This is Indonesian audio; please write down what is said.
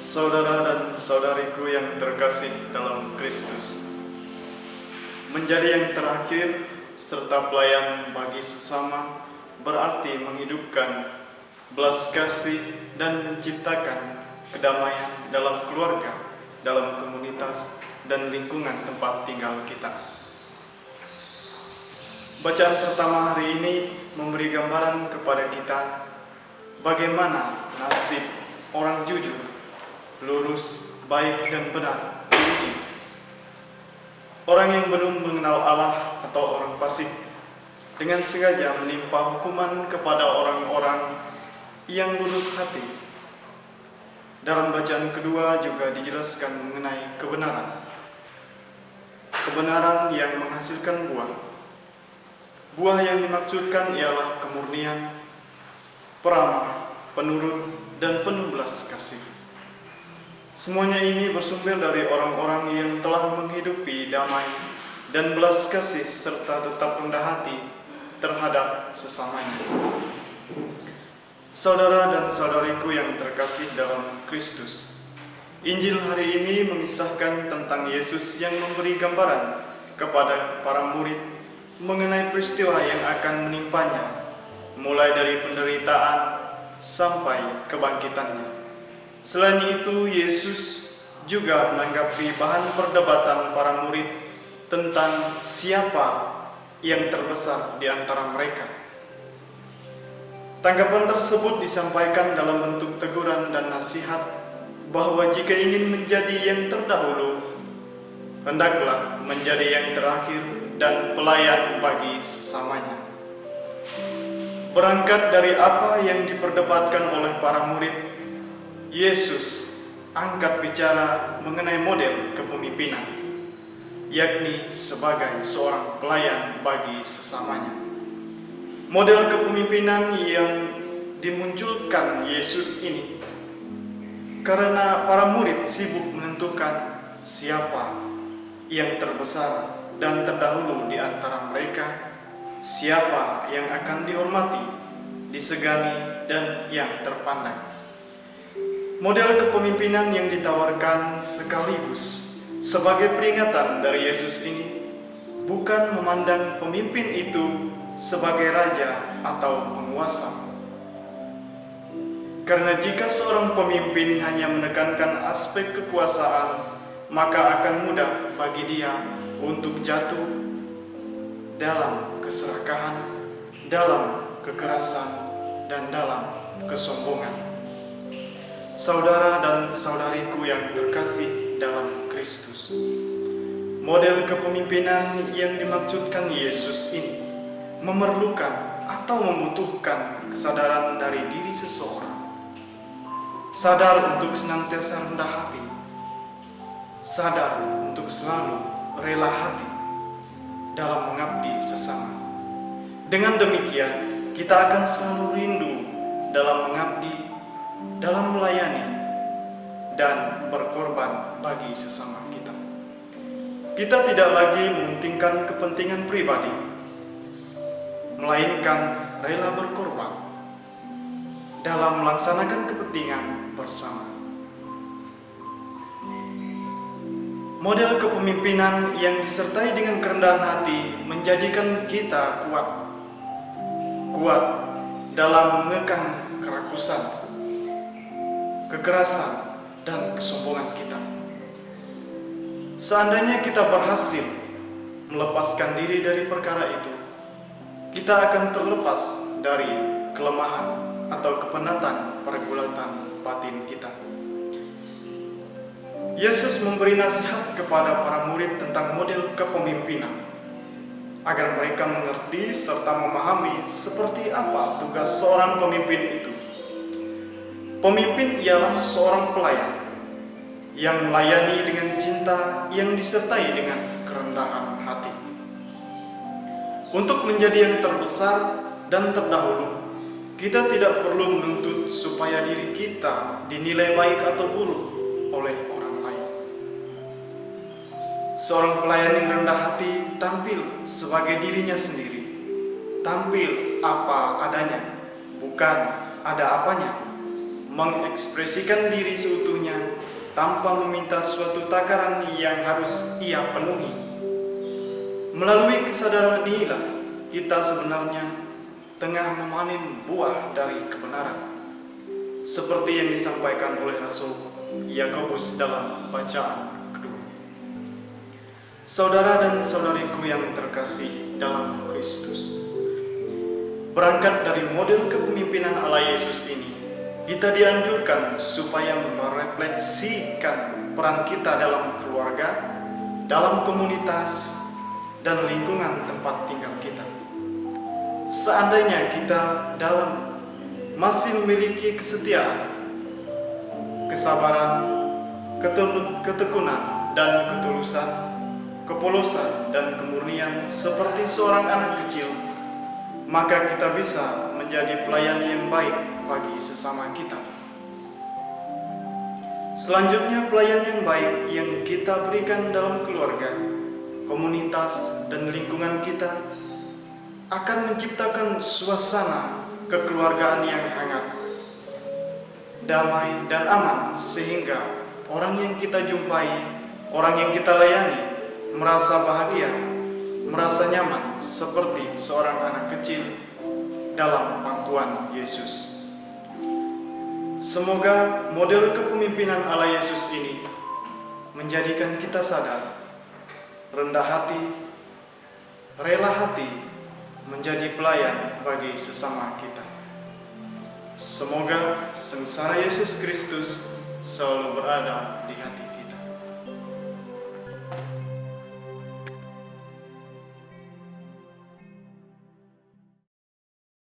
Saudara dan saudariku yang terkasih dalam Kristus, menjadi yang terakhir serta pelayan bagi sesama berarti menghidupkan belas kasih dan menciptakan kedamaian dalam keluarga, dalam komunitas, dan lingkungan tempat tinggal kita. Bacaan pertama hari ini memberi gambaran kepada kita bagaimana nasib orang jujur, lurus, baik, dan benar diuji. Orang yang belum mengenal Allah atau orang fasik dengan sengaja menimpa hukuman kepada orang-orang yang lurus hati. Dalam bacaan kedua juga dijelaskan mengenai kebenaran. Kebenaran yang menghasilkan buah. Buah yang dimaksudkan ialah kemurnian, peramah, penurut, dan penuh belas kasih. Semuanya ini bersumber dari orang-orang yang telah menghidupi damai dan belas kasih serta tetap rendah hati terhadap sesamanya. Saudara dan saudariku yang terkasih dalam Kristus, Injil hari ini mengisahkan tentang Yesus yang memberi gambaran kepada para murid mengenai peristiwa yang akan menimpanya, mulai dari penderitaan sampai kebangkitannya. Selain itu, Yesus juga menanggapi bahan perdebatan para murid tentang siapa yang terbesar di antara mereka. Tanggapan tersebut disampaikan dalam bentuk teguran dan nasihat bahwa jika ingin menjadi yang terdahulu, hendaklah menjadi yang terakhir dan pelayan bagi sesamanya. Berangkat dari apa yang diperdebatkan oleh para murid, Yesus angkat bicara mengenai model kepemimpinan, yakni sebagai seorang pelayan bagi sesamanya. Model kepemimpinan yang dimunculkan Yesus ini karena para murid sibuk menentukan siapa yang terbesar dan terdahulu di antara mereka, siapa yang akan dihormati, disegani, dan yang terpandang. Model kepemimpinan yang ditawarkan sekaligus sebagai peringatan dari Yesus ini bukan memandang pemimpin itu sebagai raja atau penguasa. Karena jika seorang pemimpin hanya menekankan aspek kekuasaan, maka akan mudah bagi dia untuk jatuh dalam keserakahan, dalam kekerasan, dan dalam kesombongan. Saudara dan saudariku yang terkasih dalam Kristus, model kepemimpinan yang dimaksudkan Yesus ini memerlukan atau membutuhkan kesadaran dari diri seseorang. Sadar untuk senantiasa rendah hati, sadar untuk selalu rela hati dalam mengabdi sesama. Dengan demikian, kita akan selalu rindu dalam mengabdi, dalam melayani, dan berkorban bagi sesama kita. Kita tidak lagi mementingkan kepentingan pribadi, melainkan rela berkorban dalam melaksanakan kepentingan bersama. Model kepemimpinan yang disertai dengan kerendahan hati menjadikan kita kuat dalam mengekang kerakusan, kekerasan, dan kesombongan kita. Seandainya kita berhasil melepaskan diri dari perkara itu, kita akan terlepas dari kelemahan atau kepenatan pergulatan batin kita. Yesus memberi nasihat kepada para murid tentang model kepemimpinan, agar mereka mengerti serta memahami seperti apa tugas seorang pemimpin itu. Pemimpin ialah seorang pelayan yang melayani dengan cinta yang disertai dengan kerendahan hati. Untuk menjadi yang terbesar dan terdahulu, kita tidak perlu menuntut supaya diri kita dinilai baik atau buruk oleh orang lain. Seorang pelayan yang rendah hati tampil sebagai dirinya sendiri, tampil apa adanya, bukan ada apanya. mengekspresikan diri seutuhnya tanpa meminta suatu takaran yang harus ia penuhi. Melalui kesadaran inilah kita sebenarnya tengah memanen buah dari kebenaran, seperti yang disampaikan oleh Rasul Yakobus dalam bacaan kedua. Saudara dan saudariku yang terkasih dalam Kristus, berangkat dari model kepemimpinan Allah Yesus ini, kita dianjurkan supaya merefleksikan peran kita dalam keluarga, dalam komunitas, dan lingkungan tempat tinggal kita. Seandainya kita masih memiliki kesetiaan, kesabaran, ketekunan, dan ketulusan, kepolosan, dan kemurnian seperti seorang anak kecil, maka kita bisa menjadi pelayan yang baik bagi sesama kita. Selanjutnya, pelayan yang baik yang kita berikan dalam keluarga, komunitas, dan lingkungan kita akan menciptakan suasana kekeluargaan yang hangat, damai, dan aman, sehingga orang yang kita jumpai, orang yang kita layani, merasa bahagia, merasa nyaman seperti seorang anak kecil dalam pangkuan Yesus. Semoga model kepemimpinan Allah Yesus ini menjadikan kita sadar, rendah hati, rela hati, menjadi pelayan bagi sesama kita. Semoga sengsara Yesus Kristus selalu berada di hati